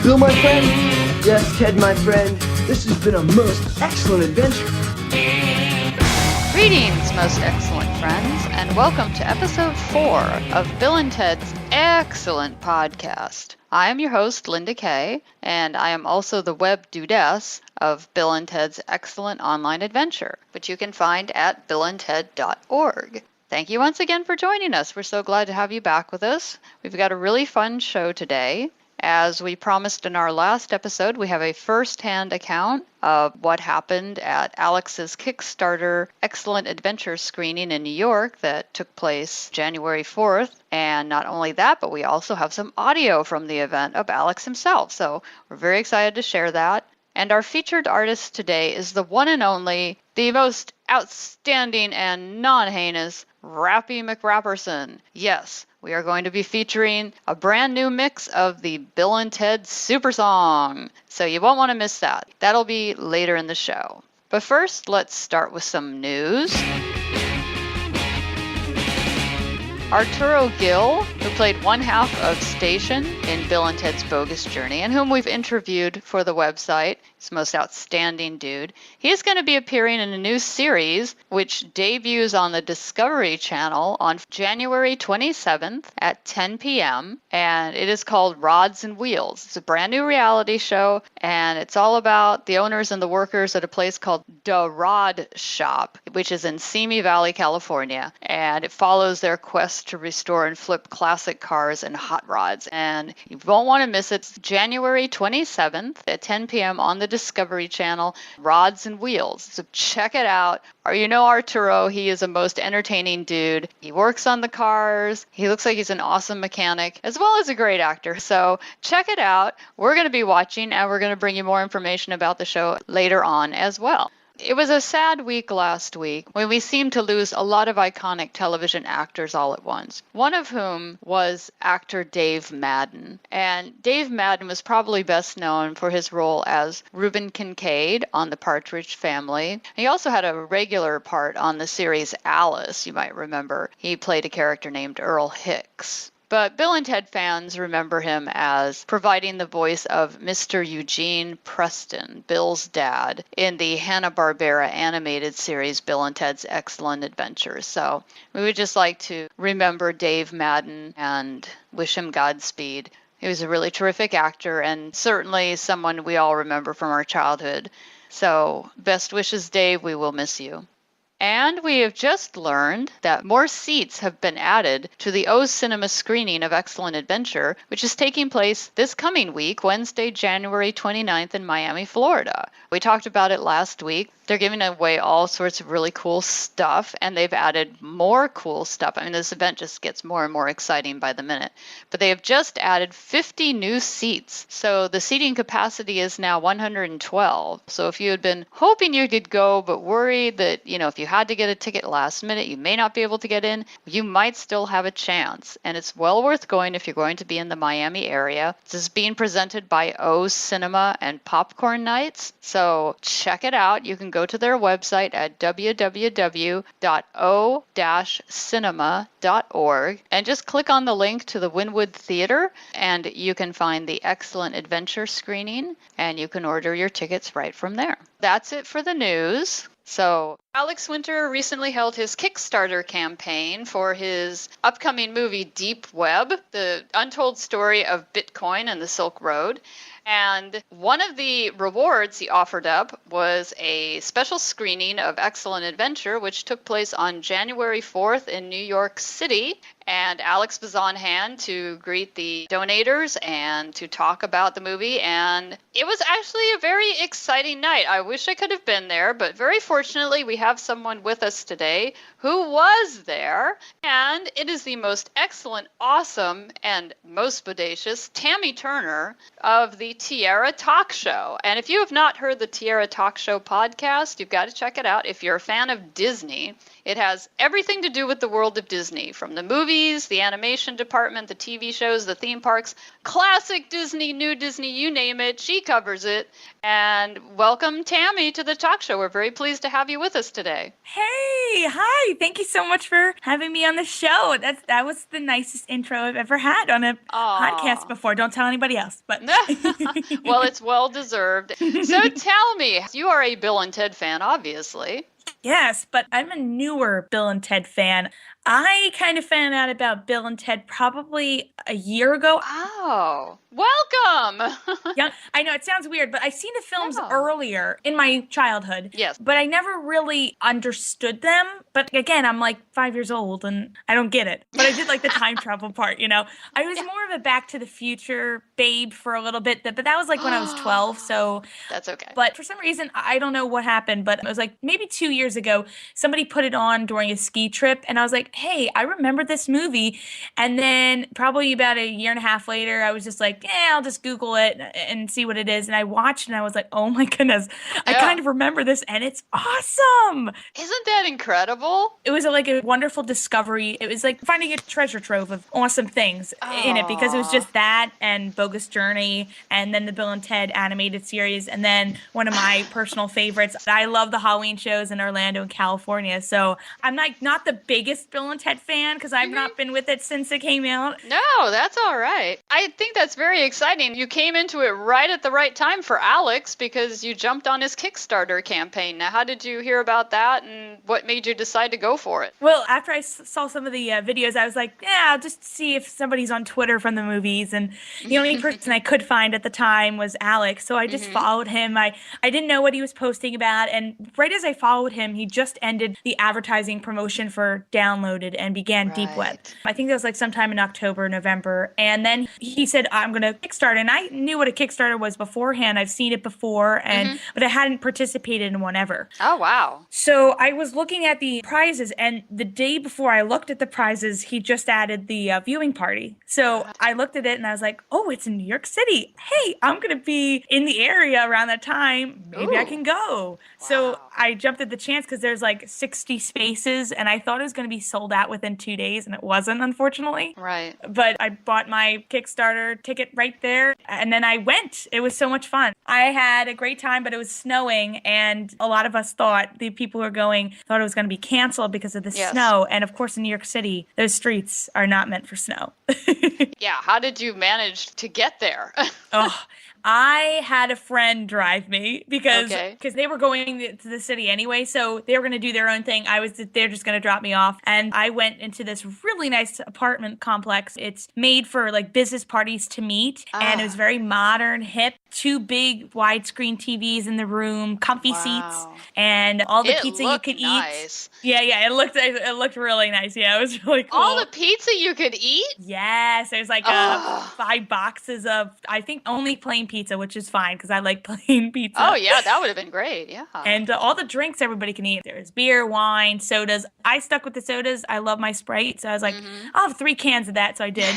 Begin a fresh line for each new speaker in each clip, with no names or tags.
Bill, my friend? Yes, Ted, my friend. This has been a most excellent adventure.
Greetings, most excellent friends, and welcome to episode 4 of Bill and Ted's excellent podcast. I am your host, Linda Kay, and I am also the web dudess of Bill and Ted's excellent online adventure, which you can find at billandted.org. Thank you once again for joining us. We're so glad to have you back with us. We've got a really fun show today. As we promised in our last episode, we have a first-hand account of what happened at Alex's Kickstarter Excellent Adventure screening in New York that took place January 4th. And not only that, but we also have some audio from the event of Alex himself. So we're very excited to share that. And our featured artist today is the one and only, the most outstanding and non-heinous Rappy McRapperson. Yes, we are going to be featuring a brand new mix of the Bill and Ted Super Song. So you won't want to miss that. That'll be later in the show. But first, let's start with some news. Arturo Gil, who played one half of Station in Bill and Ted's Bogus Journey, and whom we've interviewed for the website, he's the most outstanding dude. He's going to be appearing in a new series, which debuts on the Discovery Channel on January 27th at 10 p.m., and it is called Rods and Wheels. It's a brand new reality show, and it's all about the owners and the workers at a place called The Rod Shop, which is in Simi Valley, California, and it follows their quest to restore and flip classic cars and hot rods. And you won't want to miss it. It's January 27th at 10 p.m. on the Discovery Channel, Rods and Wheels. So check it out. Or you know Arturo, he is a most entertaining dude. He works on the cars. He looks like he's an awesome mechanic, as well as a great actor. So check it out. We're going to be watching, and we're going to bring you more information about the show later on as well. It was a sad week last week when we seemed to lose a lot of iconic television actors all at once, one of whom was actor Dave Madden. And Dave Madden was probably best known for his role as Reuben Kincaid on The Partridge Family. He also had a regular part on the series Alice, you might remember. He played a character named Earl Hicks. But Bill and Ted fans remember him as providing the voice of Mr. Eugene Preston, Bill's dad, in the Hanna-Barbera animated series Bill and Ted's Excellent Adventures. So we would just like to remember Dave Madden and wish him Godspeed. He was a really terrific actor and certainly someone we all remember from our childhood. So best wishes, Dave. We will miss you. And we have just learned that more seats have been added to the O Cinema screening of Excellent Adventure, which is taking place this coming week, Wednesday, January 29th in Miami, Florida. We talked about it last week. They're giving away all sorts of really cool stuff, and they've added more cool stuff. I mean, this event just gets more and more exciting by the minute. But they have just added 50 new seats. So the seating capacity is now 112. So if you had been hoping you could go, but worried that, if you had to get a ticket last minute, you may not be able to get in, you might still have a chance. And it's well worth going if you're going to be in the Miami area. This is being presented by O Cinema and Popcorn Nights. So check it out. You can go to their website at www.o-cinema.org and just click on the link to the Wynwood Theater, and you can find the Excellent Adventure screening, and you can order your tickets right from there. That's it for the news. So, Alex Winter recently held his Kickstarter campaign for his upcoming movie Deep Web, the untold story of Bitcoin and the Silk Road. And one of the rewards he offered up was a special screening of Excellent Adventure, which took place on January 4th in New York City. And Alex was on hand to greet the donators and to talk about the movie. And it was actually a very exciting night. I wish I could have been there, but very fortunately, we have someone with us today who was there. And it is the most excellent, awesome, and most bodacious Tammy Turner of the Tierra Talk Show. And if you have not heard the Tierra Talk Show podcast, you've got to check it out. If you're a fan of Disney, it has everything to do with the world of Disney, from the movies, the animation department, the TV shows, the theme parks, classic Disney, new Disney, you name it. She covers it. And welcome, Tammy, to the talk show. We're very pleased to have you with us us today?
Hey, hi. Thank you so much for having me on the show. That was the nicest intro I've ever had on a podcast
Aw.
before. Don't tell anybody else, but
Well, it's well deserved. So tell me, you are a Bill and Ted fan, obviously.
Yes, but I'm a newer Bill and Ted fan. I kind of found out about Bill and Ted probably a year ago.
Oh, welcome.
Yeah, I know it sounds weird, but I've seen the films
No.
earlier in my childhood.
Yes.
But I never really understood them. But again, I'm like 5 years old and I don't get it. But I did like the time travel part, you know. I was more of a Back to the Future babe for a little bit, but that was like when I was 12. So,
That's okay.
but for some reason, I don't know what happened, but it was like maybe 2 years ago, somebody put it on during a ski trip. And I was like, hey, I remember this movie. And then probably about a year and a half later, I was just like, yeah, I'll just Google it and see what it is. And I watched and I was like, oh my goodness, I
Yeah.
kind of remember this and it's awesome.
Isn't that incredible?
It was like a wonderful discovery. It was like finding a treasure trove of awesome things in it because it was just that and Bogus Journey and then the Bill and Ted animated series. And then one of my personal favorites, I love the Halloween shows in Orlando and California. So I'm like not the biggest Bill and Ted fan because I've not been with it since it came out.
No, that's all right. I think that's very exciting. You came into it right at the right time for Alex because you jumped on his Kickstarter campaign. Now, how did you hear about that and what made you decide to go for it?
Well, after I saw some of the videos, I was like, yeah, I'll just see if somebody's on Twitter from the movies. And the only person I could find at the time was Alex. So I just followed him. I didn't know what he was posting about. And right as I followed him, he just ended the advertising promotion for Downloaded and began Deep Web.
Right.
I think that was like sometime in October, November. And then he said, I'm going to Kickstarter. And I knew what a Kickstarter was beforehand. I've seen it before, and but I hadn't participated in one ever.
Oh, wow.
So I was looking at the prizes, and the day before I looked at the prizes, he just added the viewing party. So I looked at it and I was like, oh, it's in New York City. Hey, I'm going to be in the area around that time. Maybe I
Ooh.
can go. So I jumped at the chance because there's like 60 spaces, and I thought it was going to be sold out within 2 days, and it wasn't, unfortunately.
Right.
But I bought my Kickstarter ticket right there, and then I went. It was so much fun. I had a great time, but it was snowing, and a lot of us thought, the people who were going, thought it was going to be canceled because of the
Yes.
snow. And of course, in New York City, those streets are not meant for snow.
Yeah, how did you manage to get there?
Oh, I had a friend drive me because
Okay.
they were going to the city anyway, so they were going to do their own thing. They're just going to drop me off, and I went into this really nice apartment complex. It's made for like business parties to meet, and it was very modern, hip. 2 big widescreen TVs in the room, comfy seats, and all the
It
pizza you
looked
could
nice.
eat. Yeah, it looked really nice. Yeah, it was really cool.
All the pizza you could eat?
Yes, there's like
Oh.
5 boxes of, I think, only plain pizza, which is fine because I like plain pizza.
Oh, yeah, that would have been great. Yeah.
And all the drinks everybody can eat. There's beer, wine, sodas. I stuck with the sodas. I love my Sprite. So I was like, I'll have 3 cans of that. So I did.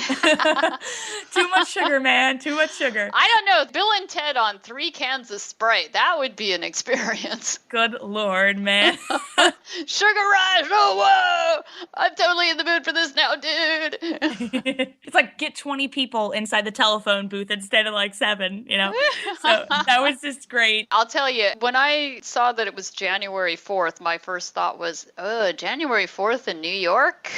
Too much sugar, man. Too much sugar.
I don't know. Bill and Ted on 3 cans of Sprite. That would be an experience.
Good Lord, man.
Sugar Rush. Oh, whoa. I'm totally in the mood for this now, dude.
It's like get 20 people inside the telephone booth instead of like 7, you know? So that was just great.
I'll tell you, when I saw that it was January 4th, my first thought was, oh, January 4th in New York?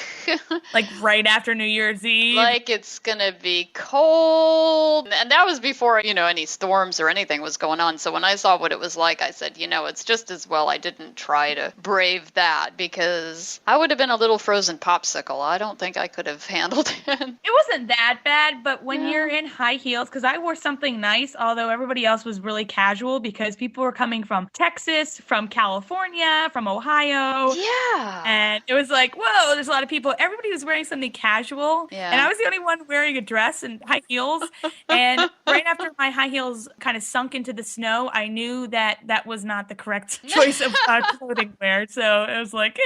Like right after New Year's Eve.
Like it's gonna be cold. And that was before, any storms or anything was going on. So when I saw what it was like, I said, it's just as well I didn't try to brave that because I would have been a little frozen popsicle. I don't think I could have handled it.
It wasn't that bad, but when you're in high heels, because I wore something nice, although everybody else was really casual because people were coming from Texas, from California, from Ohio.
Yeah.
And it was like, whoa, there's a lot of people. Everybody was wearing something casual.
Yeah.
And I was the only one wearing a dress and high heels. And right after my high heels kind of sunk into the snow, I knew that that was not the correct choice of clothing wear. So it was like,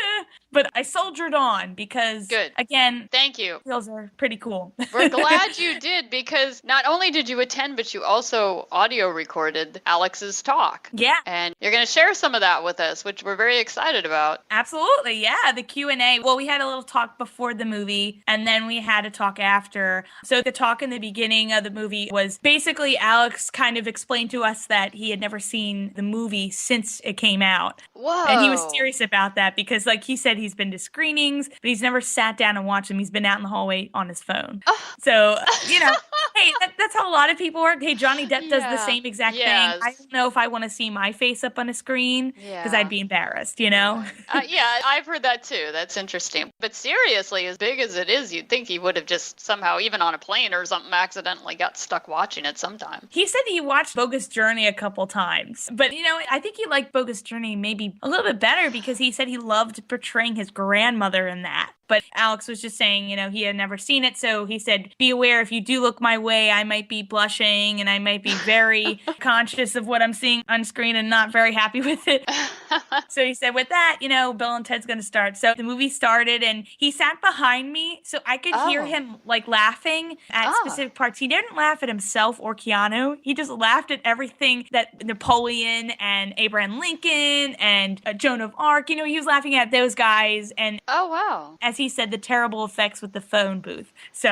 But I soldiered on because,
Good.
again,
Thank you.
feels are pretty cool.
We're glad you did, because not only did you attend, but you also audio recorded Alex's talk.
Yeah.
And you're going to share some of that with us, which we're very excited about.
Absolutely, yeah. The Q&A. Well, we had a little talk before the movie, and then we had a talk after. So the talk in the beginning of the movie was basically Alex kind of explained to us that he had never seen the movie since it came out.
Whoa.
And he was serious about that because, like he said, he's been to screenings, but he's never sat down and watched them. He's been out in the hallway on his phone. So, you know, hey, that's how a lot of people work. Hey, Johnny Depp does the same exact thing. I don't know if I want to see my face up on a screen because I'd be embarrassed, you know?
Yeah, I've heard that too. That's interesting. But seriously, as big as it is, you'd think he would have just somehow, even on a plane or something, accidentally got stuck watching it sometime.
He said he watched Bogus Journey a couple times. But, you know, I think he liked Bogus Journey maybe a little bit better because he said he loved portraying his grandmother in that. But Alex was just saying, you know, he had never seen it. So he said, be aware if you do look my way, I might be blushing and I might be very conscious of what I'm seeing on screen and not very happy with it. So he said, with that, you know, Bill and Ted's going to start. So the movie started and he sat behind me so I could hear him like laughing at specific parts. He didn't laugh at himself or Keanu. He just laughed at everything that Napoleon and Abraham Lincoln and Joan of Arc, you know, he was laughing at those guys. And
oh, wow.
As he said, the terrible effects with the phone booth. So,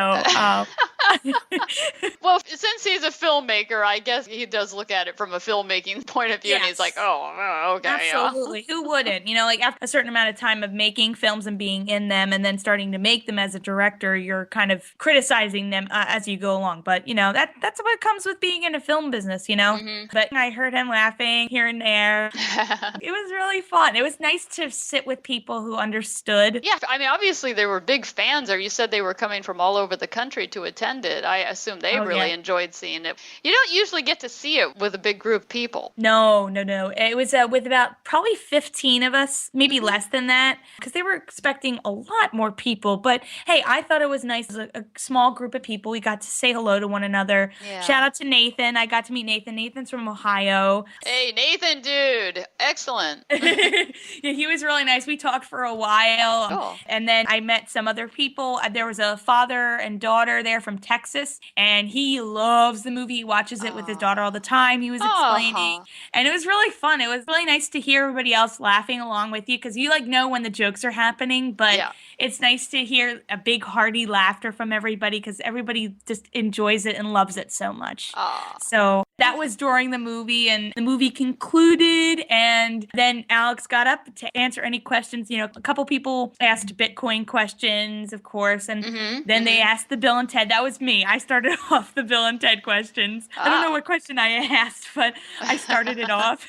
well, since he's a filmmaker, I guess he does look at it from a filmmaking point of view, and he's like, oh, okay.
Absolutely. Who wouldn't? You know, like after a certain amount of time of making films and being in them and then starting to make them as a director, you're kind of criticizing them as you go along. But, you know, that's what comes with being in a film business, you know? Mm-hmm. But I heard him laughing here and there. It was really fun. It was nice to sit with people who understood.
Yeah, I mean, obviously they were big fans, or you said they were coming from all over the country to attend it. I assume they really enjoyed seeing it. You don't usually get to see it with a big group of people.
No. It was with about probably 15 of us, maybe less than that, because they were expecting a lot more people. But hey, I thought it was nice as a small group of people. We got to say hello to one another. Yeah. Shout out to Nathan. I got to meet Nathan. Nathan's from Ohio.
Hey, Nathan, dude. Excellent.
Yeah, he was really nice. We talked for a while.
Cool.
And then I met some other people. There was a father and daughter there from Texas, and he loves the movie. He watches it with his daughter all the time. He was explaining, and it was really fun. It was really nice to hear everybody else laughing along with you because you like know when the jokes are happening, but it's nice to hear a big hearty laughter from everybody because everybody just enjoys it and loves it so much. So that was during the movie, and the movie concluded, and then Alex got up to answer any questions. You know, a couple people asked Bitcoin questions, of course, and then they asked the Bill and Ted. That was me. I started off the Bill and Ted questions. I don't know what question I asked, but I started it off.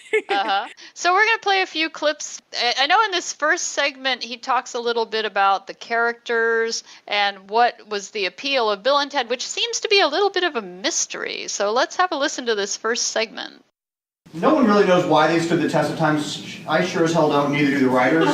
So we're going to play a few clips. I know in this first segment, he talks a little bit about the characters and what was the appeal of Bill and Ted, which seems to be a little bit of a mystery. So let's have a listen to this first segment.
No one really knows why they stood the test of time. I sure as hell don't, neither do the writers.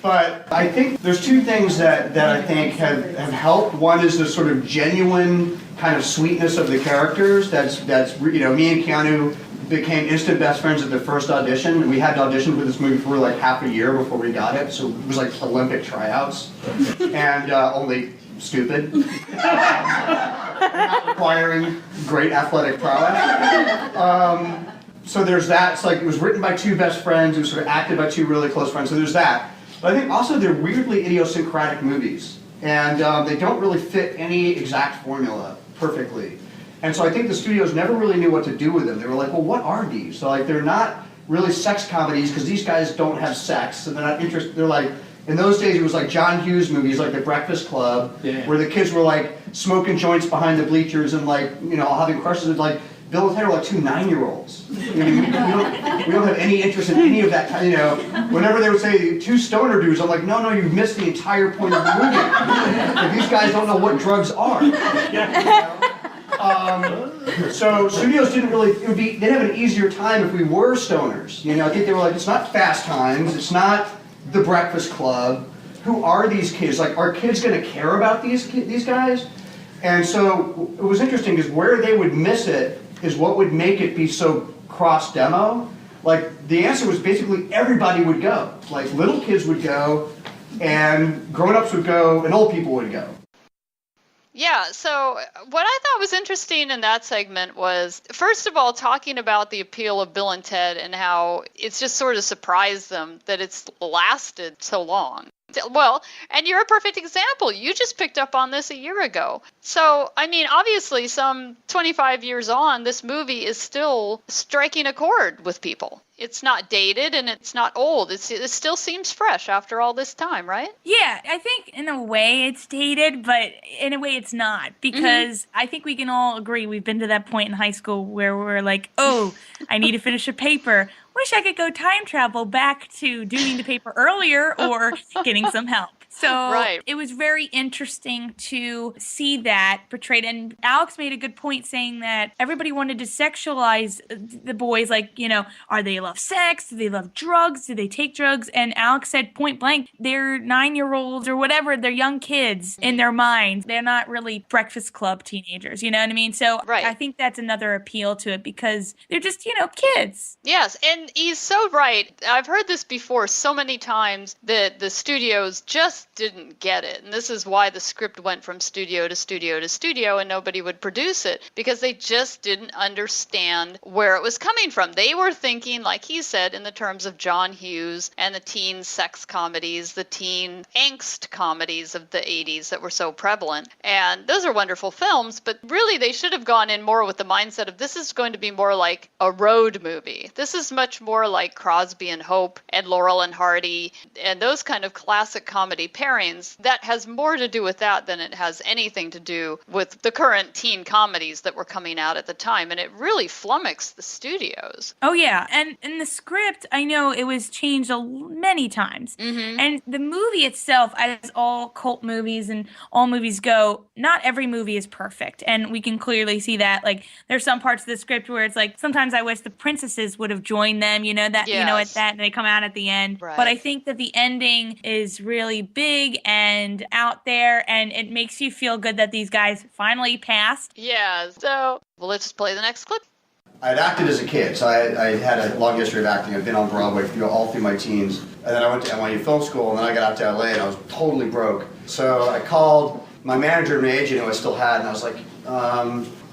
But I think there's two things that I think have helped. One is the sort of genuine kind of sweetness of the characters. That's you know, me and Keanu became instant best friends at the first audition. And we had to audition for this movie for like half a year before we got it. So it was like Olympic tryouts. And only stupid. Not requiring great athletic prowess. So there's that. It's like it was written by two best friends. It was sort of acted by two really close friends. So there's that. But I think also they're weirdly idiosyncratic movies. And they don't really fit any exact formula perfectly. And so I think the studios never really knew what to do with them. They were like, well, what are these? So like they're not really sex comedies because these guys don't have sex. So they're not interested. They're like, in those days it was like John Hughes movies like The Breakfast Club, where the kids were like smoking joints behind the bleachers and like, you know, having crushes with like, Bill and Ted are like two 9-year-olds. I mean, we don't have any interest in any of that, you know. Whenever they would say two stoner dudes, I'm like, no, you've missed the entire point of the movie. Like, these guys don't know what drugs are. You know? So studios didn't really, they'd have an easier time if we were stoners. You know, I think they were like, it's not Fast Times, it's not The Breakfast Club. Who are these kids? Like, are kids going to care about these guys? And so it was interesting because where they would miss it is what would make it be so cross-demo. Like, the answer was basically everybody would go. Like, little kids would go, and grown-ups would go, and old people would go.
Yeah, so what I thought was interesting in that segment was, first of all, talking about the appeal of Bill and Ted and how it's just sort of surprised them that it's lasted so long. Well, and you're a perfect example. You just picked up on this a year ago. So, I mean, obviously, some 25 years on, this movie is still striking a chord with people. It's not dated and it's not old. It still seems fresh after all this time, right?
Yeah, I think in a way it's dated, but in a way it's not. Because I think we can all agree we've been to that point in high school where we're like, oh, I need to finish a paper. Wish I could go time travel back to doing the paper earlier or getting some help. So
Right.
it was very interesting to see that portrayed. And Alex made a good point saying that everybody wanted to sexualize the boys. Like, you know, are they love sex? Do they love drugs? Do they take drugs? And Alex said point blank, they're 9-year-olds or whatever. They're young kids in their minds. They're not really Breakfast Club teenagers. You know what I mean? So
Right.
I think that's another appeal to it because they're just, you know, kids.
Yes, and he's so right. I've heard this before so many times that the studios just didn't get it. And this is why the script went from studio to studio to studio and nobody would produce it, because they just didn't understand where it was coming from. They were thinking, like he said, in the terms of John Hughes and the teen sex comedies, the teen angst comedies of the 80s that were so prevalent. And those are wonderful films, but really they should have gone in more with the mindset of this is going to be more like a road movie. This is much more like Crosby and Hope and Laurel and Hardy and those kind of classic comedy pairings. That has more to do with that than it has anything to do with the current teen comedies that were coming out at the time. And it really flummoxed the studios.
Oh, yeah. And in the script, I know it was changed many times. And the movie itself, as all cult movies and all movies go, not every movie is perfect. And we can clearly see that. Like, there's some parts of the script where it's like, sometimes I wish the princesses would have joined them, you know, that, you know, at
Yes.
that, and they come out at the end.
Right.
But I think that the ending is really big and out there, and it makes you feel good that these guys finally passed.
Yeah, so well, let's play the next clip.
I'd acted as a kid, so I had a long history of acting. I've been on Broadway all through my teens. And then I went to NYU Film School, and then I got out to LA, and I was totally broke. So I called my manager and my agent, who I still had, and I was like,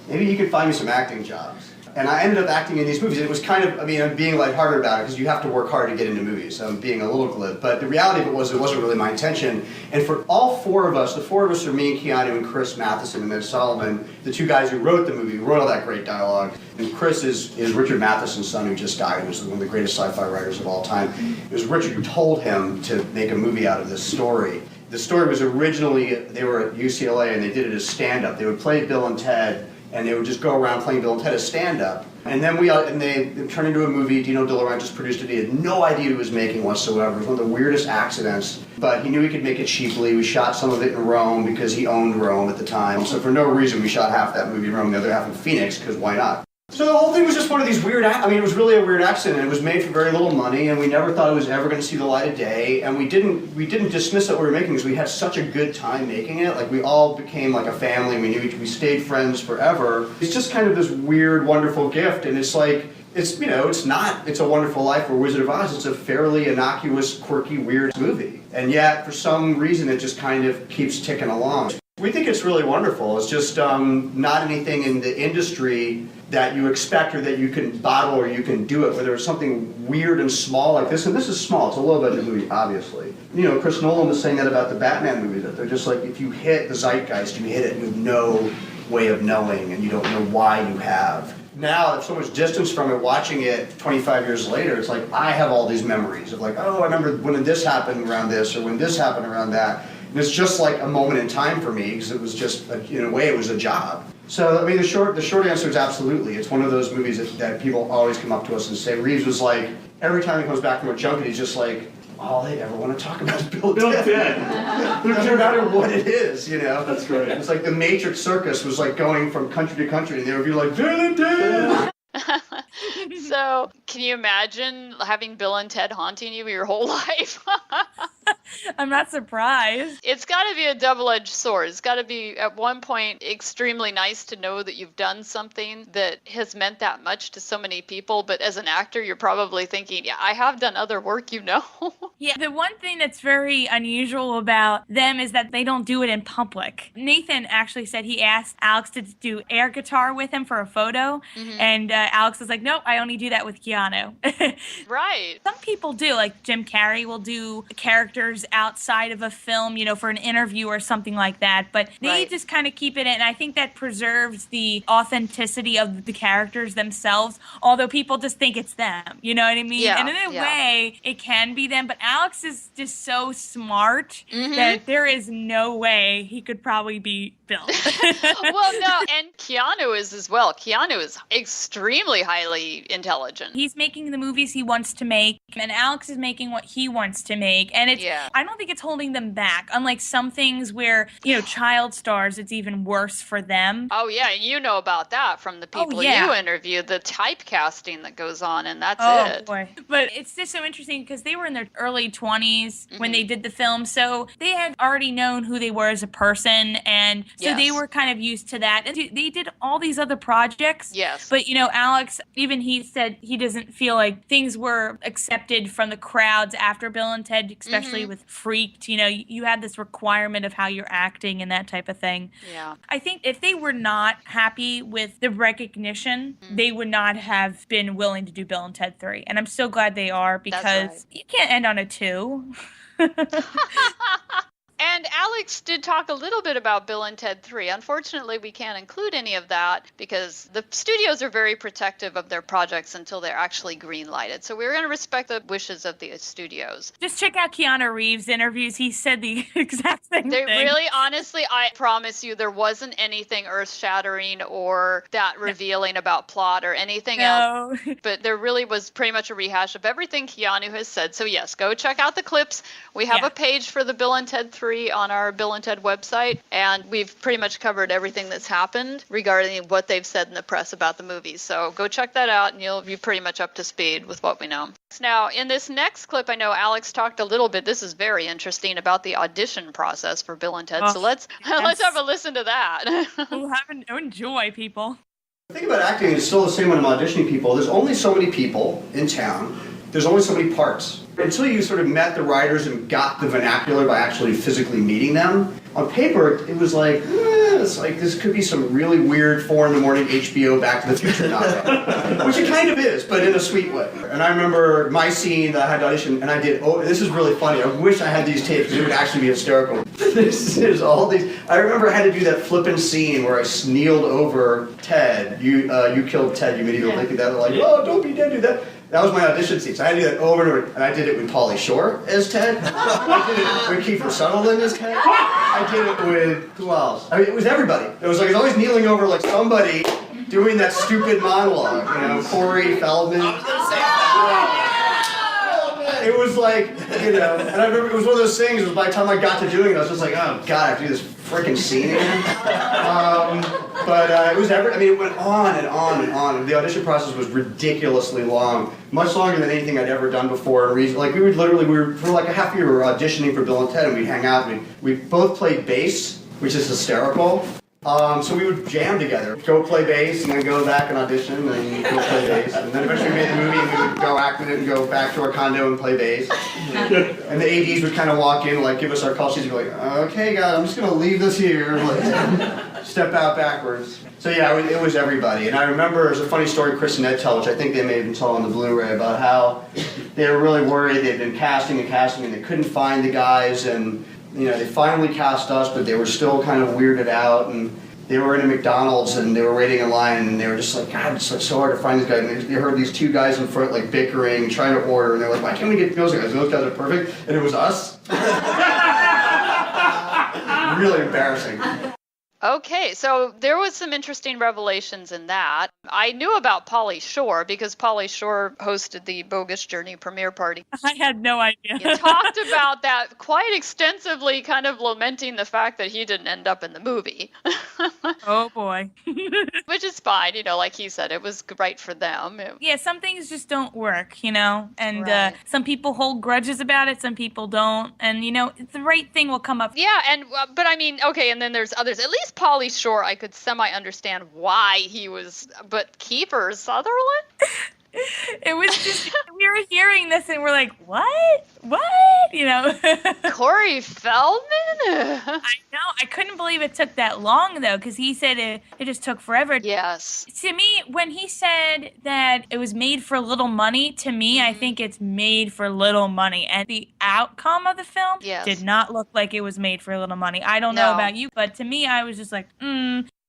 maybe you could find me some acting jobs. And I ended up acting in these movies. It was kind of, I mean, I'm being lighthearted about it because you have to work hard to get into movies. So I'm being a little glib. But the reality of it wasn't really my intention. And for all four of us, the four of us are me and Keanu and Chris Matheson and Mitch Solomon, the two guys who wrote the movie, who wrote all that great dialogue. And Chris is Richard Matheson's son, who just died, who was one of the greatest sci-fi writers of all time. It was Richard who told him to make a movie out of this story. The story was originally, they were at UCLA and they did it as stand-up. They would play Bill and Ted, and they would just go around playing Bill and Ted as stand-up. And then they turned into a movie. Dino De Laurentiis produced it. He had no idea what he was making whatsoever. It was one of the weirdest accidents. But he knew he could make it cheaply. We shot some of it in Rome because he owned Rome at the time. So for no reason, we shot half that movie in Rome, the other half in Phoenix, because why not? So the whole thing was just one of these weird, it was really a weird accident. It was made for very little money, and we never thought it was ever going to see the light of day. And we didn't dismiss what we were making because we had such a good time making it. Like, we all became like a family. We stayed friends forever. It's just kind of this weird, wonderful gift, and it's like, it's a Wonderful Life or Wizard of Oz. It's a fairly innocuous, quirky, weird movie. And yet, for some reason, it just kind of keeps ticking along. We think it's really wonderful. It's just not anything in the industry that you expect or that you can bottle or you can do it, whether it's something weird and small like this. And this is small. It's a low-budget movie, obviously. You know, Chris Nolan was saying that about the Batman movies, that they're just like, if you hit the zeitgeist, you hit it, and you have no way of knowing, and you don't know why you have. Now, there's so much distance from it, watching it 25 years later, it's like, I have all these memories of like, oh, I remember when this happened around this, or when this happened around that. And it's just like a moment in time for me, because it was just, in a way, it was a job. So, I mean, the short answer is absolutely. It's one of those movies that people always come up to us and say, Reeves was like, every time he comes back from a junket, he's just like, all they ever want to talk about is Bill and Ted. No matter what it is, you know.
That's great.
It's like the Matrix Circus was like going from country to country, and they would be like, Bill and Ted!
So, can you imagine having Bill and Ted haunting you your whole life?
I'm not surprised.
It's got to be a double-edged sword. It's got to be, at one point, extremely nice to know that you've done something that has meant that much to so many people. But as an actor, you're probably thinking, yeah, I have done other work,
Yeah, the one thing that's very unusual about them is that they don't do it in public. Nathan actually said he asked Alex to do air guitar with him for a photo, and Alex was like, nope, I only do that with Keanu.
Right.
Some people do, like Jim Carrey will do characters outside of a film, for an interview or something like that, but they just kind of keep it in, and I think that preserves the authenticity of the characters themselves, although people just think it's them, you know what I mean?
Yeah,
and in a way, it can be them, but Alex is just so smart that there is no way he could probably be Bill.
Well, no, and Keanu is as well. Keanu is extremely highly intelligent.
He's making the movies he wants to make, and Alex is making what he wants to make, and I don't think it's holding them back, unlike some things where, child stars, it's even worse for them.
Oh, yeah, you know about that from the people you interviewed, the typecasting that goes on, and that's it.
Oh, boy. But it's just so interesting because they were in their early 20s when they did the film, so they had already known who they were as a person, and so they were kind of used to that. And they did all these other projects.
Yes.
But, Alex, even he said he doesn't feel like things were accepted from the crowds after Bill and Ted, especially with Freaked. You had this requirement of how you're acting and that type of thing.
Yeah.
I think if they were not happy with the recognition, they would not have been willing to do Bill and Ted 3. And I'm so glad they are, because you can't end on a 2.
And Alex did talk a little bit about Bill and Ted 3. Unfortunately, we can't include any of that because the studios are very protective of their projects until they're actually green-lighted. So we're going to respect the wishes of the studios.
Just check out Keanu Reeves' interviews. He said the exact same thing.
Really, honestly, I promise you, there wasn't anything earth-shattering or that revealing about plot or anything else. But there really was pretty much a rehash of everything Keanu has said. So yes, go check out the clips. We have a page for the Bill and Ted 3 on our Bill and Ted website, and we've pretty much covered everything that's happened regarding what they've said in the press about the movies. So go check that out, and you'll be pretty much up to speed with what we know. Now, in this next clip, I know Alex talked a little bit, this is very interesting, about the audition process for Bill and Ted. So let's have a listen to that.
Enjoy, people.
The thing about acting is still the same when I'm auditioning people. There's only so many people in town. There's only so many parts. Until you sort of met the writers and got the vernacular by actually physically meeting them, on paper, it was like, it's like this could be some really weird 4 in the morning HBO Back to the Future novel. Which it kind of is, but in a sweet way. And I remember my scene that I had to audition, and I did, this is really funny. I wish I had these tapes because it would actually be hysterical. This is all these, I remember I had to do that flippin' scene where I kneeled over Ted. You killed Ted, you medieval thinking that, like, oh, don't be dead, do that. That was my audition scene, so I had to do that over and over, and I did it with Pauly Shore as Ted. I did it with Kiefer Sutherland as Ted. I did it with, who else? I mean, it was everybody. It was like, I was always kneeling over like somebody doing that stupid monologue, Corey Feldman. It was like, and I remember it was one of those things, by the time I got to doing it, I was just like, oh God, I have to do this freaking scene again. But it was it went on and on and on. The audition process was ridiculously long, much longer than anything I'd ever done before. Like we were for like a half year, we were auditioning for Bill and Ted, and we'd hang out. We both played bass, which is hysterical. So we would jam together, go play bass, and then go back and audition, and go play bass. And then eventually we made the movie, and we would go act in it and go back to our condo and play bass. And the ADs would kind of walk in, like give us our call sheets, and be like, okay guys, I'm just going to leave this here, like, step out backwards. So yeah, it was everybody. And I remember, there's a funny story Chris and Ed tell, which I think they may have been told on the Blu-ray, about how they were really worried. They'd been casting, and they couldn't find the guys, and they finally cast us, but they were still kind of weirded out, and they were in a McDonald's, and they were waiting in line, and they were just like, God, it's so hard to find these guys. And they heard these 2 guys in front, like, bickering, trying to order, and they're like, why can't we get those guys? Those guys are perfect. And it was us. Really embarrassing.
Okay, so there was some interesting revelations in that. I knew about Pauly Shore because Pauly Shore hosted the Bogus Journey premiere party.
I had no idea.
He talked about that quite extensively, kind of lamenting the fact that he didn't end up in the movie.
Oh boy.
Which is fine, like he said, it was right for them.
Yeah, some things just don't work, and
Right.
some people hold grudges about it, some people don't, and the right thing will come up.
Yeah, but I mean, okay, and then there's others. At least Pauly Shore, I could semi-understand why he was, but Kiefer Sutherland?
It was just we were hearing this and we're like, what?
Corey Feldman?
I know. I couldn't believe it took that long though, because he said it just took forever.
Yes.
To me, when he said that it was made for little money, to me, I think it's made for little money. And the outcome of the film did not look like it was made for little money. I don't know about you, but to me, I was just like,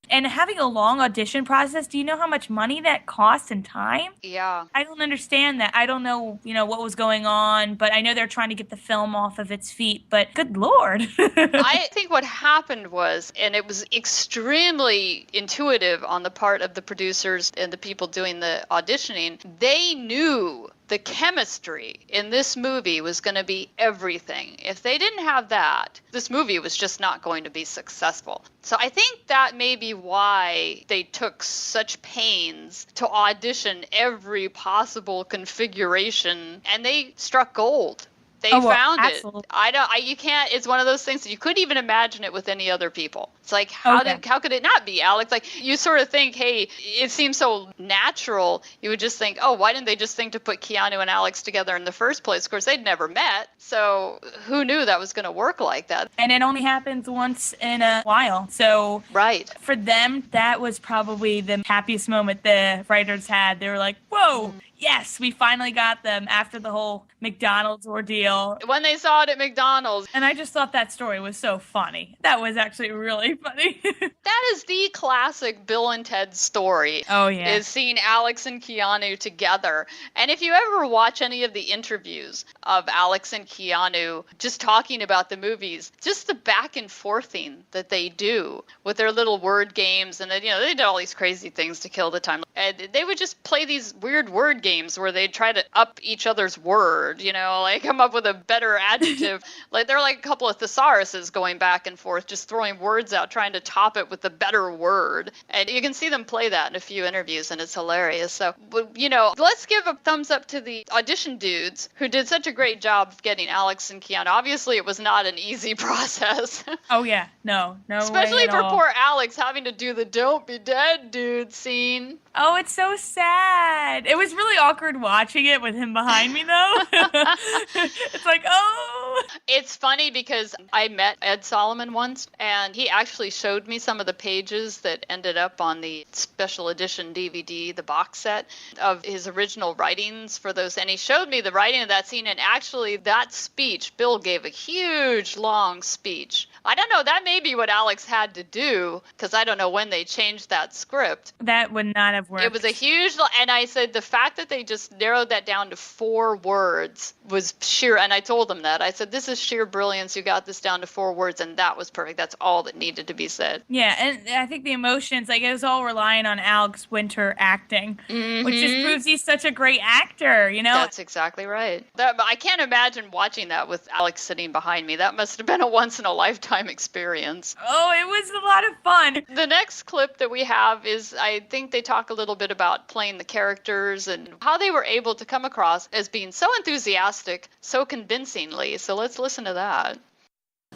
And having a long audition process, do you know how much money that costs and time?
Yeah.
I don't understand that. I don't know, what was going on, but I know they're trying to get the film off of its feet, but good Lord.
I think what happened was, and it was extremely intuitive on the part of the producers and the people doing the auditioning, they knew the chemistry in this movie was going to be everything. If they didn't have that, this movie was just not going to be successful. So I think that may be why they took such pains to audition every possible configuration, and they struck gold. They found
absolutely.
it. You can't, it's one of those things that you couldn't even imagine it with any other people. It's like, how could it not be, Alex? Like, you sort of think, hey, it seems so natural. You would just think, oh, why didn't they just think to put Keanu and Alex together in the first place? Of course, they'd never met. So who knew that was going to work like that?
And it only happens once in a while. So
right.
For them, that was probably the happiest moment the writers had. They were like, whoa. Yes, we finally got them after the whole McDonald's ordeal.
When they saw it at McDonald's.
And I just thought that story was so funny. That was actually really funny.
That is the classic Bill and Ted story.
Oh, yeah.
Is seeing Alex and Keanu together. And if you ever watch any of the interviews of Alex and Keanu just talking about the movies, just the back and forthing that they do with their little word games. And then, they did all these crazy things to kill the time. And they would just play these weird word games where they try to up each other's word, like come up with a better adjective. Like they're like a couple of thesauruses going back and forth, just throwing words out, trying to top it with a better word. And you can see them play that in a few interviews, and it's hilarious. So, let's give a thumbs up to the audition dudes who did such a great job of getting Alex and Keanu. Obviously, it was not an easy process.
Oh, yeah. No
Especially
way at
for
all.
Poor Alex having to do the "Don't be dead, dude" scene.
Oh, it's so sad. It was really awkward watching it with him behind me, though. It's like, oh.
It's funny because I met Ed Solomon once, and he actually showed me some of the pages that ended up on the special edition DVD, the box set of his original writings for those. And he showed me the writing of that scene, and actually that speech, Bill gave a huge, long speech. I don't know, that may be what Alex had to do, because I don't know when they changed that script.
That would not have worked.
It was a huge, and I said the fact that they just narrowed that down to 4 words was sheer, and I told them that. I said, this is sheer brilliance. You got this down to 4 words, and that was perfect. That's all that needed to be said.
Yeah, and I think the emotions, it was all relying on Alex Winter acting, which just proves he's such a great actor,
That's exactly right. I can't imagine watching that with Alex sitting behind me. That must have been a once-in-a-lifetime experience.
Oh, it was a lot of fun.
The next clip that we have is, I think they talk a little bit about playing the characters and how they were able to come across as being so enthusiastic, so convincingly. So let's listen to that.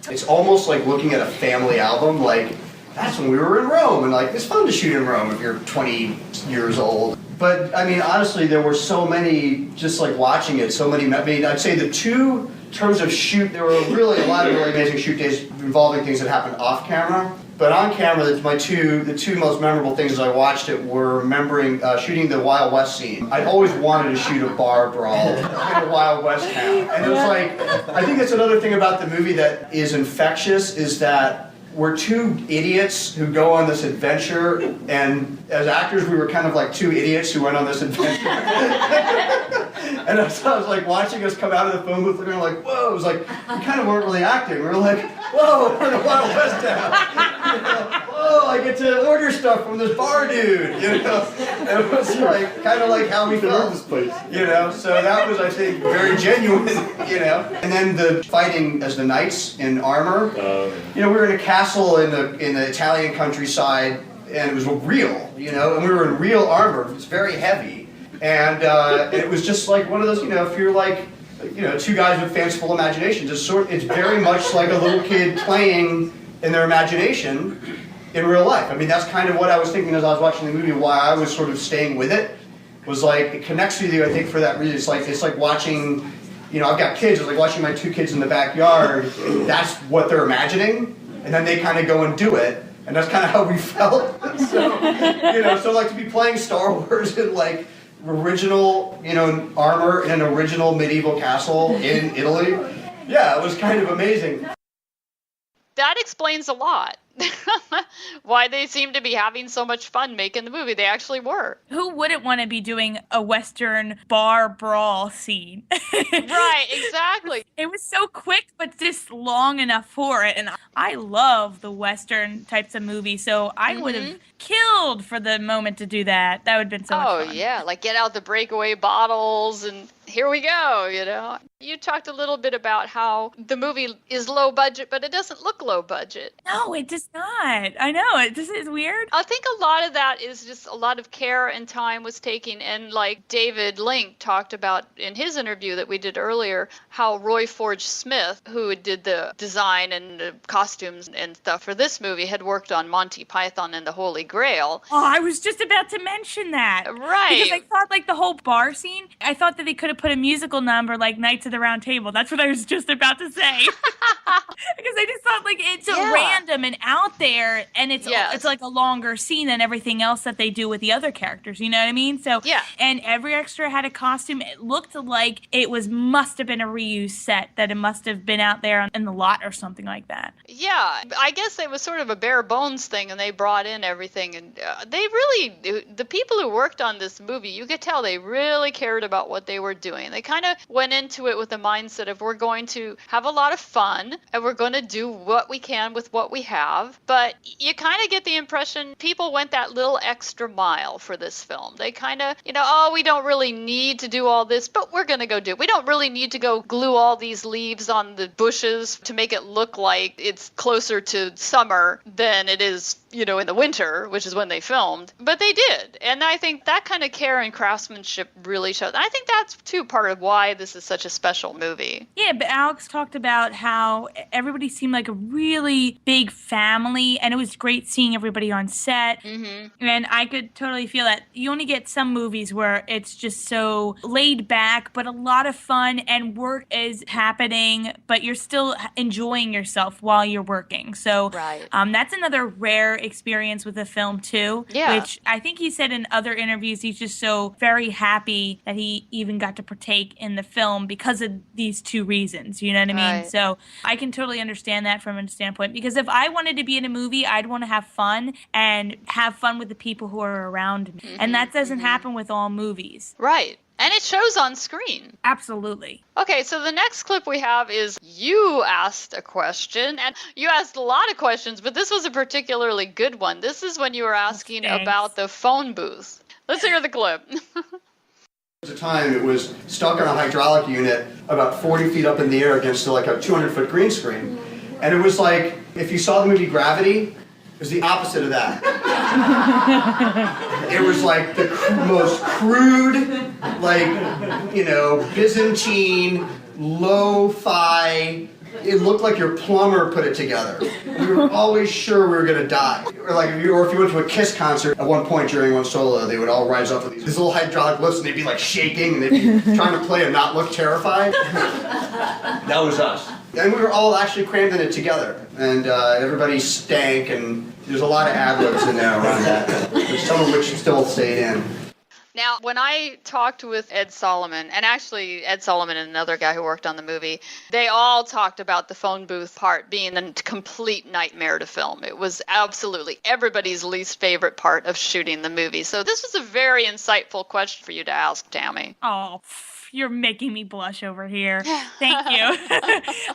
It's almost like looking at a family album, like, that's when we were in Rome, and it's fun to shoot in Rome if you're 20 years old. But, honestly, there were so many, just watching it, I'd say the 2 terms of shoot, there were really a lot of really amazing shoot days involving things that happened off camera. But on camera, the two most memorable things as I watched it were remembering shooting the Wild West scene. I'd always wanted to shoot a bar brawl in a Wild West town. And it was I think that's another thing about the movie that is infectious, is that we're 2 idiots who go on this adventure, and as actors we were kind of like 2 idiots who went on this adventure. And I was watching us come out of the phone booth looking whoa, it was we kind of weren't really acting. We were whoa, we're in a Wild West town. Whoa, I get to order stuff from this bar dude, you know? It was like, kind of like how we felt,
this place.
you know? So that was, I think, very genuine, you know? And then the fighting as the knights in armor. You know, we were in a castle in the Italian countryside, and it was real, you know? And we were in real armor. It's very heavy. And it was just like one of those, you know, if you're like, you know, two guys with fanciful imaginations, it's very much like a little kid playing in their imagination in real life. I mean, that's kind of what I was thinking as I was watching the movie, why I was sort of staying with it, was like, it connects with you, I think, for that reason. It's like watching, you know, I've got kids, it's like watching my two kids in the backyard, that's what they're imagining, and then they kind of go and do it, and that's kind of how we felt. So, you know, so like to be playing Star Wars in like, original, you know, armor in an original medieval castle in Italy. Yeah, it was kind of amazing.
That explains a lot. Why they seem to be having so much fun making the movie. They actually were.
Who wouldn't want to be doing a Western bar brawl scene?
Right, exactly.
It was so quick, but just long enough for it. And I love the Western types of movies, so I would have killed for the moment to do that. That would have been so much fun.
Oh, yeah, like get out the breakaway bottles and here we go, you know. You talked a little bit about how the movie is low budget, but it doesn't look low budget.
No, it does not. I know, it's weird.
I think a lot of that is just a lot of care and time was taken. And like David Link talked about in his interview that we did earlier, how Roy Forge Smith, who did the design and the costumes and stuff for this movie, had worked on Monty Python and the Holy Grail.
Oh, I was just about to mention that.
Right.
Because I thought like the whole bar scene, I thought that they could have put a musical number like Knights of the Round Table. That's what I was just about to say. Because I just thought like it's so random and out there, and it's like a longer scene than everything else that they do with the other characters. You know what I mean? So and every extra had a costume. It looked like it must have been a reused set, that it must have been out there in the lot or something like that.
Yeah, I guess it was sort of a bare bones thing, and they brought in everything, and they really, the people who worked on this movie, you could tell they really cared about what they were doing. They kind of went into it with the mindset of, we're going to have a lot of fun, and we're going to do what we can with what we have. But you kind of get the impression people went that little extra mile for this film. They kind of, you know, oh, we don't really need to do all this, but we're going to go do it. We don't really need to go glue all these leaves on the bushes to make it look like it's closer to summer than it is, you know, in the winter, which is when they filmed. But they did. And I think that kind of care and craftsmanship really showed. I think that's, too, part of why this is such a special movie.
Yeah, but Alex talked about how everybody seemed like a really big family, and it was great seeing everybody on set. And I could totally feel that. You only get some movies where it's just so laid back, but a lot of fun, and work is happening, but you're still enjoying yourself while you're working. So that's another rare experience with the film too, which I think he said in other interviews he's just so very happy that he even got to partake in the film because of these two reasons, you know what I mean? So I can totally understand that from a standpoint, because if I wanted to be in a movie, I'd want to have fun and have fun with the people who are around me, and that doesn't happen with all movies.
Right. And it shows on screen.
Absolutely.
Okay, so the next clip we have is you asked a question, and you asked a lot of questions, but this was a particularly good one. This is when you were asking about the phone booth. Let's hear the clip.
At the time, it was stuck on a hydraulic unit about 40 feet up in the air against like a 200-foot green screen. And it was like, if you saw the movie Gravity, it was the opposite of that. It was like the most crude, like, you know, Byzantine, lo-fi. It looked like your plumber put it together. We were always sure we were going to die. Or if you went to a Kiss concert, at one point during one solo, they would all rise up with these little hydraulic lifts, and they'd be like shaking, and they'd be trying to play and not look terrified. That was us. And we were all actually crammed in it together. And everybody stank, and there's a lot of ad-libs in there around that, some of which still stayed in.
Now, when I talked with Ed Solomon, and actually Ed Solomon and another guy who worked on the movie, they all talked about the phone booth part being a complete nightmare to film. It was absolutely everybody's least favorite part of shooting the movie. So this was a very insightful question for you to ask, Tammy.
Oh, You're making me blush over here. Thank you.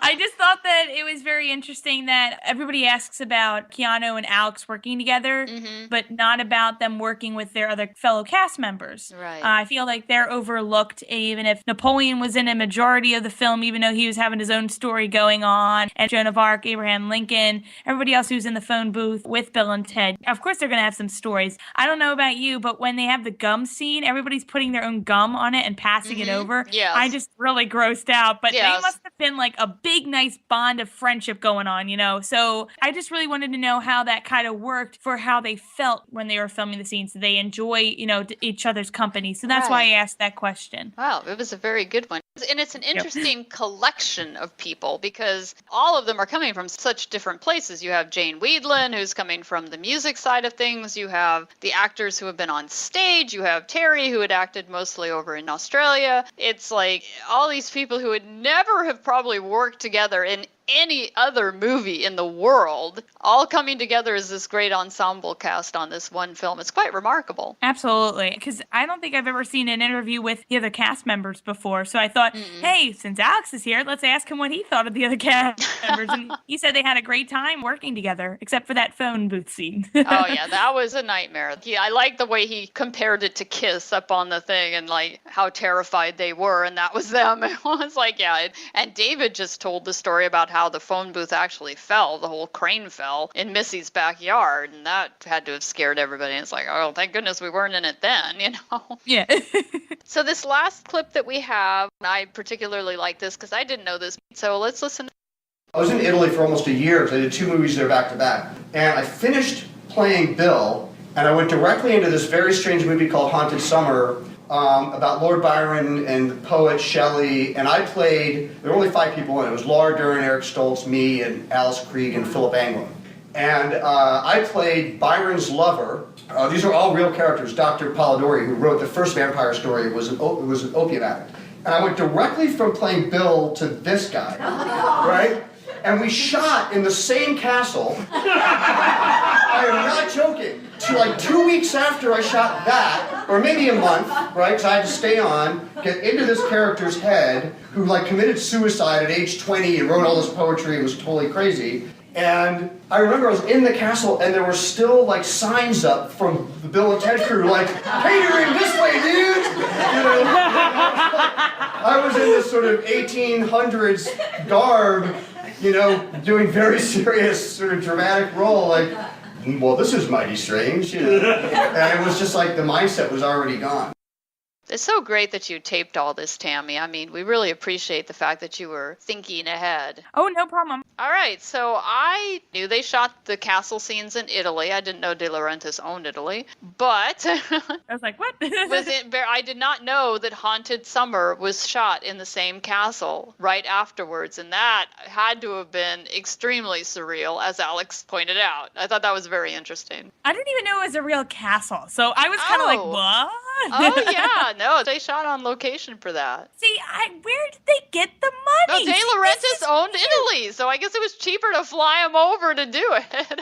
I just thought that it was very interesting that everybody asks about Keanu and Alex working together, but not about them working with their other fellow cast members.
Right.
I feel like they're overlooked, even if Napoleon was in a majority of the film, even though he was having his own story going on, and Joan of Arc, Abraham Lincoln, everybody else who's in the phone booth with Bill and Ted. Of course, they're going to have some stories. I don't know about you, but when they have the gum scene, everybody's putting their own gum on it and passing it over.
Yes.
I just really grossed out, but
Yes.
they must have been like a big, nice bond of friendship going on, you know? So I just really wanted to know how that kind of worked for how they felt when they were filming the scenes. Did they enjoy, you know, each other's company? So that's why I asked that question.
Wow, it was a very good one. And it's an interesting collection of people because all of them are coming from such different places. You have Jane Weedland, who's coming from the music side of things. You have the actors who have been on stage. You have Terry, who had acted mostly over in Australia. It's like all these people who would never have probably worked together in any other movie in the world, all coming together as this great ensemble cast on this one film. It's quite remarkable.
Absolutely. Because I don't think I've ever seen an interview with the other cast members before. So I thought, hey, since Alex is here, let's ask him what he thought of the other cast members. And he said they had a great time working together, except for that phone booth scene.
Oh, yeah, that was a nightmare. I like the way he compared it to Kiss up on the thing and like how terrified they were, and that was them. It was like, yeah. And David just told the story about how the phone booth actually fell, the whole crane fell in Missy's backyard, and that had to have scared everybody. It's like, oh, thank goodness we weren't in it then, you know?
Yeah.
So this last clip that we have, I particularly like this because I didn't know this. So let's listen.
I was in Italy for almost a year because I did 2 movies there back to back. And I finished playing Bill, and I went directly into this very strange movie called Haunted Summer, about Lord Byron and the poet Shelley, and I played, there were only 5 people in it. It was Laura Dern, Eric Stoltz, me, and Alice Krieg, and Philip Anglin. And I played Byron's lover. These are all real characters. Dr. Polidori, who wrote the first vampire story, was an opium addict. And I went directly from playing Bill to this guy, right? And we shot in the same castle. I am not joking. Like 2 weeks after I shot that, or maybe a month, right? Because I had to stay on, get into this character's head, who like committed suicide at age 20 and wrote all this poetry and was totally crazy. And I remember I was in the castle and there were still like signs up from the Bill and Ted crew like, catering this way, dude! You know? I was in this sort of 1800s garb, you know, doing very serious sort of dramatic role, like, well, this is mighty strange, you know. And it was just like the mindset was already gone.
It's so great that you taped all this, Tammy. I mean, we really appreciate the fact that you were thinking ahead.
Oh, no problem.
All right, so I knew they shot the castle scenes in Italy. I didn't know De Laurentiis owned Italy, but
I was like, what?
I did not know that Haunted Summer was shot in the same castle right afterwards, and that had to have been extremely surreal, as Alex pointed out. I thought that was very interesting.
I didn't even know it was a real castle, so I was kind of like, what?
Oh, yeah, no, they shot on location for that.
See, where did they get the
No,
money?
De Laurentiis owned Italy, so I guess it was cheaper to fly him over to do it.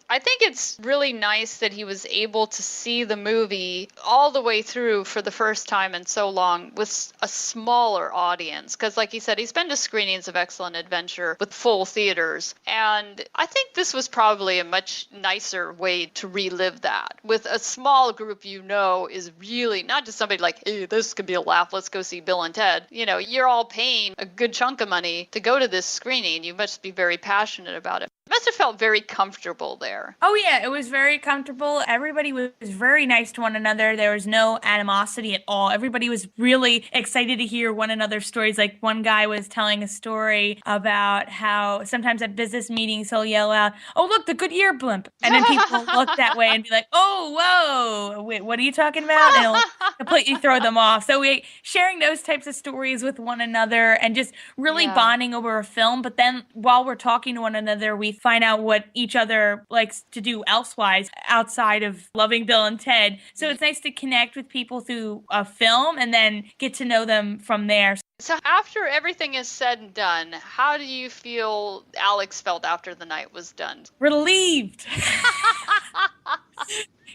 I think it's really nice that he was able to see the movie all the way through for the first time in so long with a smaller audience. Because like he said, he's been to screenings of Excellent Adventure with full theaters. And I think this was probably a much nicer way to relive that. With a small group you know is really not just somebody like, hey, this could be a laugh, let's go see Bill and Ted. You know, you're all paying a good chunk of money to go to this screening. You must be very passionate about it. Must have felt very comfortable there.
Oh, yeah, it was very comfortable. Everybody was very nice to one another. There was no animosity at all. Everybody was really excited to hear one another's stories. Like one guy was telling a story about how sometimes at business meetings he'll yell out, oh, look, the Goodyear blimp. And then people look that way and be like, oh, whoa, wait, what are you talking about? And it'll completely throw them off. So we sharing those types of stories with one another and just really bonding over a film. But then while we're talking to one another, we find out what each other likes to do elsewise outside of loving Bill and Ted. So it's nice to connect with people through a film and then get to know them from there.
So after everything is said and done, how do you feel Alex felt after the night was done?
Relieved.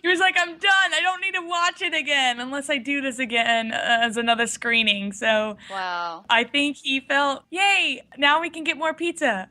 He was like, I'm done. I don't need to watch it again unless I do this again as another screening. So
Wow.
I think he felt, yay, now we can get more pizza.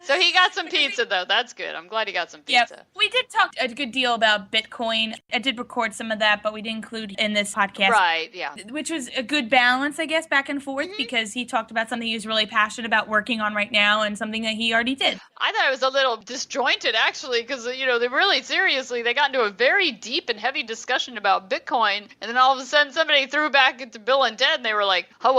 So he got some pizza, though. That's good. I'm glad he got some pizza.
Yep. We did talk a good deal about Bitcoin. I did record some of that, but we didn't include in this podcast.
Right, yeah.
Which was a good balance, I guess, back and forth, because he talked about something he was really passionate about working on right now and something that he already did.
I thought it was a little disjointed, actually, because, they really seriously, they got into a very deep and heavy discussion about Bitcoin, and then all of a sudden somebody threw back into Bill and Ted, and they were like, huh.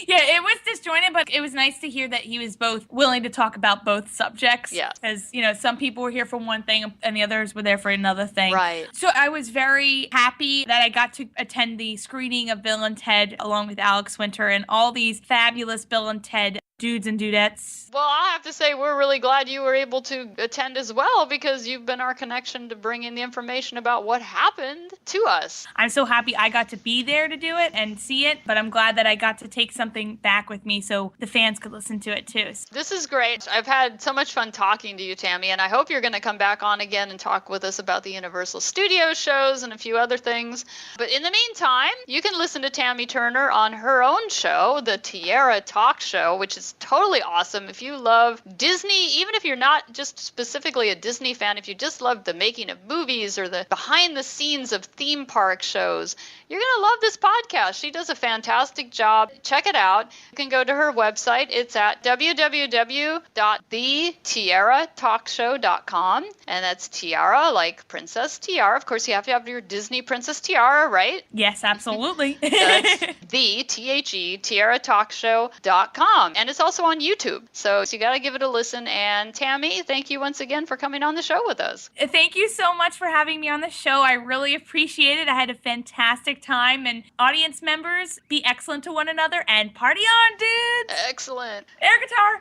Yeah, it was disjointed, but it was nice to hear that he was both willing to talk about both subjects.
Yeah.
Because, some people were here for one thing and the others were there for another thing.
Right.
So I was very happy that I got to attend the screening of Bill and Ted along with Alex Winter and all these fabulous Bill and Ted dudes and dudettes.
Well, I have to say we're really glad you were able to attend as well, because you've been our connection to bring in the information about what happened to us.
I'm so happy I got to be there to do it and see it, but I'm glad that I got to take something back with me so the fans could listen to it too.
This is great. I've had so much fun talking to you, Tammy, and I hope you're going to come back on again and talk with us about the Universal Studios shows and a few other things. But in the meantime, you can listen to Tammy Turner on her own show, the Tiara Talk Show, which is totally awesome. If you love Disney, even if you're not just specifically a Disney fan, if you just love the making of movies or the behind the scenes of theme park shows, you're going to love this podcast. She does a fantastic job. Check it out. You can go to her website. It's at www.thetiaratalkshow.com, and that's tiara like Princess Tiara. Of course, you have to have your Disney princess tiara, right?
Yes, absolutely.
That's tiaratalkshow.com, and it's also on YouTube. So you got to give it a listen. And Tammy, thank you once again for coming on the show with us.
Thank you so much for having me on the show. I really appreciate it. I had a fantastic time. And audience members, be excellent to one another and party on, dudes!
Excellent.
Air guitar!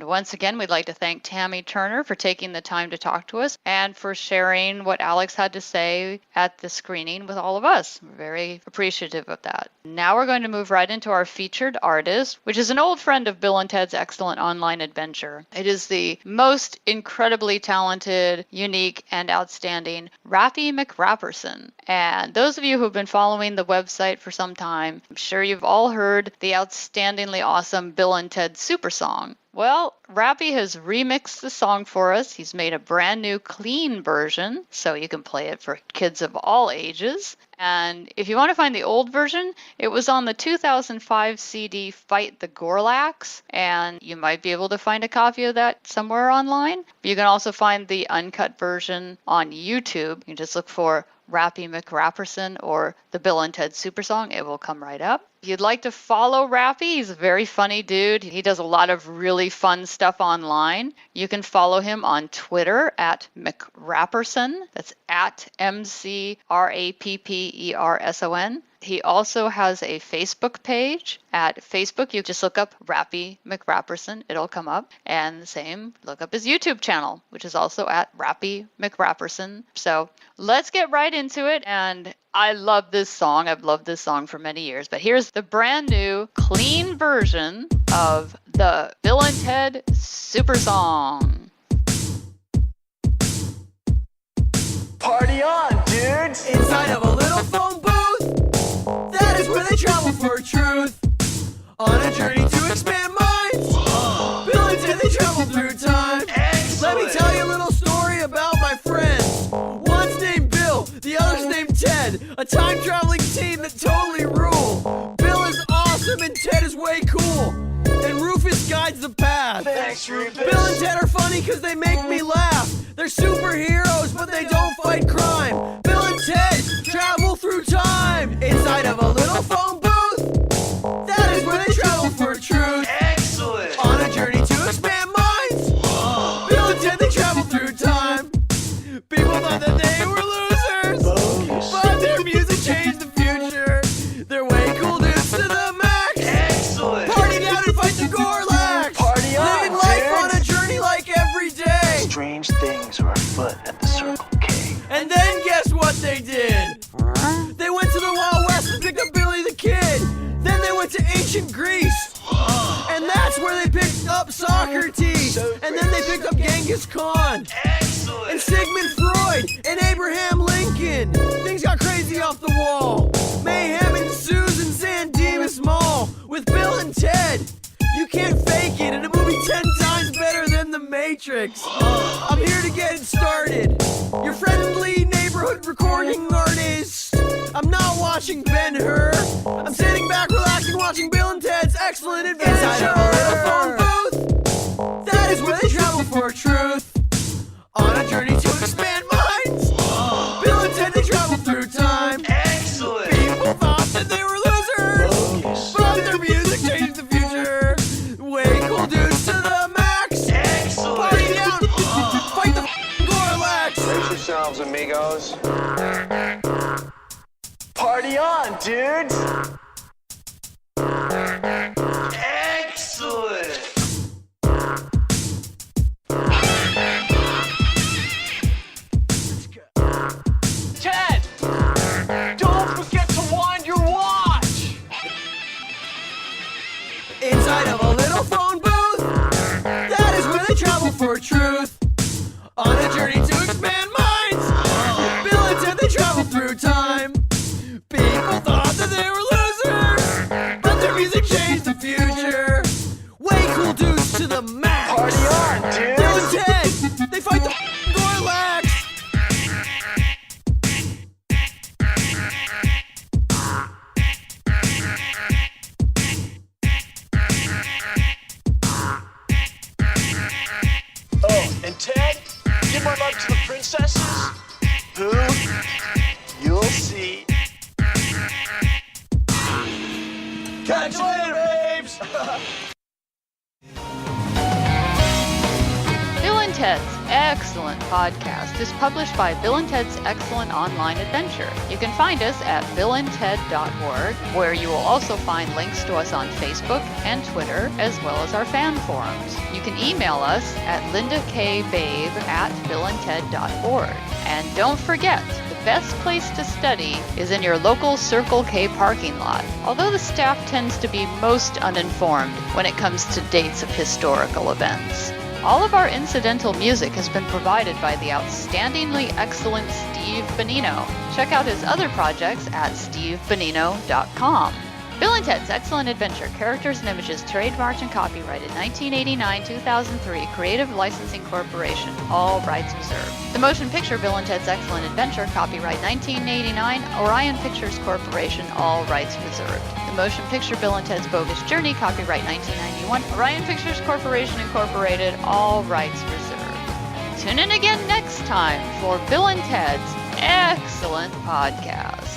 Once again, we'd like to thank Tammy Turner for taking the time to talk to us and for sharing what Alex had to say at the screening with all of us. We're very appreciative of that. Now we're going to move right into our featured artist, which is an old friend of Bill and Ted's Excellent Online Adventure. It is the most incredibly talented, unique, and outstanding Rappy McRapperson. And those of you who have been following the website for some time, I'm sure you've all heard the outstandingly awesome Bill and Ted Super Song. Well, Rappy has remixed the song for us. He's made a brand new clean version, so you can play it for kids of all ages. And if you want to find the old version, it was on the 2005 CD Fight the Gorlax, and you might be able to find a copy of that somewhere online. You can also find the uncut version on YouTube. You can just look for Rappy McRapperson or the Bill and Ted Super Song. It will come right up. If you'd like to follow Rappy, he's a very funny dude. He does a lot of really fun stuff online. You can follow him on Twitter at McRapperson. That's at McRapperson. He also has a Facebook page. At Facebook, you just look up Rappy McRapperson. It'll come up. And the same, look up his YouTube channel, which is also at Rappy McRapperson. So let's get right into it. And I love this song. I've loved this song for many years. But here's the brand new, clean version of the Bill and Ted Super Song.
Party on, dudes!
Inside of a little phone booth, that is where they travel for truth. On a journey to expand minds, Bill and Ted, they travel through time. Let me tell you a little story about my friends. One's named Bill, the other's named Ted. A time-traveling team that totally rule. Bill is awesome and Ted is way cool. And Rufus guides the path.
Thanks, Rufus.
Bill and Ted are funny cause they make me laugh. They're superheroes, but they don't fight crime. Bill and Ted travel through time. Inside of a little phone booth, that is where they travel for truth.
Excellent!
On a journey to expand minds, Bill and Ted, they travel through time. People thought that they were losers,
Bogus.
but their music changed the future. They're way cool dudes to the max.
Excellent!
Party down and fight the Gorlax.
Party on,
Living life
dudes.
on a journey like every day.
Strange things are afoot at the Circle K.
And then guess what they did? They went to the Wild West and picked up Billy the Kid. up Socrates. And then they picked up Genghis Khan.
Excellent.
And Sigmund Freud and Abraham Lincoln. Things got crazy off the wall. Mayhem ensues in San Dimas Mall with Bill and Ted. You can't fake it in a movie 10 times better than The Matrix. I'm here to get it started. Your friendly neighborhood recording artist. I'm not watching Ben-Hur. I'm sitting back, relaxing, watching Bill and Ted's Excellent Adventure. Inside of a little phone booth. That is where they travel for truth. On a journey to expand minds. Bill and Ted, they travel through time.
Excellent.
People thought that they were losers, but their music changed the future. Way cool dudes to the max.
Excellent.
Party down, fight the Gorlax.
Brace yourselves, amigos. Party on, dudes. Excellent. Ted, don't forget to wind your watch.
Inside of a little phone booth, that is where they travel for truth. On a journey to expand minds, Bill and Ted, they travel through time. People thought that they were losers, but their music changed the future. Way cool dudes to the max.
Party on, dude.
Bill and Ted, they fight the Gorlax.
Oh, and Ted, give my love to the princesses. Who? You'll see. Catch you later, babes.
Bill and Ted's Excellent Podcast is published by Bill and Ted's Excellent Online Adventure. You can find us at billandted.org, where you will also find links to us on Facebook and Twitter, as well as our fan forums. You can email us at lindakbabe@billandted.org. And don't forget, the best place to study is in your local Circle K parking lot, although the staff tends to be most uninformed when it comes to dates of historical events. All of our incidental music has been provided by the outstandingly excellent Steve Bonino. Check out his other projects at stevebonino.com. Bill and Ted's Excellent Adventure, characters and images, trademarked and copyrighted 1989-2003, Creative Licensing Corporation, all rights reserved. The motion picture Bill and Ted's Excellent Adventure, copyright 1989, Orion Pictures Corporation, all rights reserved. The motion picture Bill and Ted's Bogus Journey, copyright 1991, Orion Pictures Corporation Incorporated, all rights reserved. Tune in again next time for Bill and Ted's Excellent Podcast.